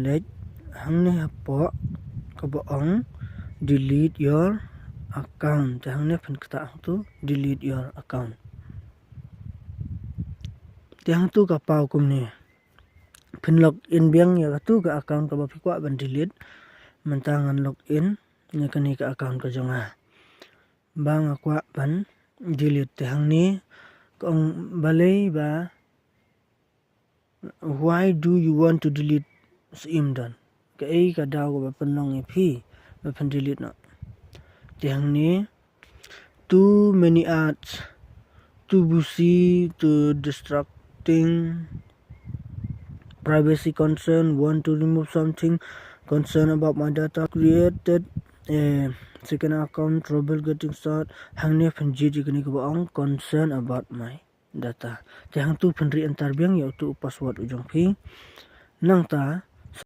select hang ni hapo kaboong delete your account. Hang ni pen kata tu delete your account. Tiang tu kapau kum ni. Pen login biang ya tu ke account ka bapikwa ban delete mentangan login ni ke account ka jonga. Bang akwa ban delete hang ni kong balai ba. Why do you want to delete sim dan? Kai ka daw ba penong ip ba pen delete no. Tiang ni too many ads, too busy, too distracting, privacy concern, want to remove something, concern about my data, created a second account, trouble getting started. Hang ni pen jadi kini ko baong concern about my data. Tiang tu pen ri antar biang ya tu password ujung pi. Nang ta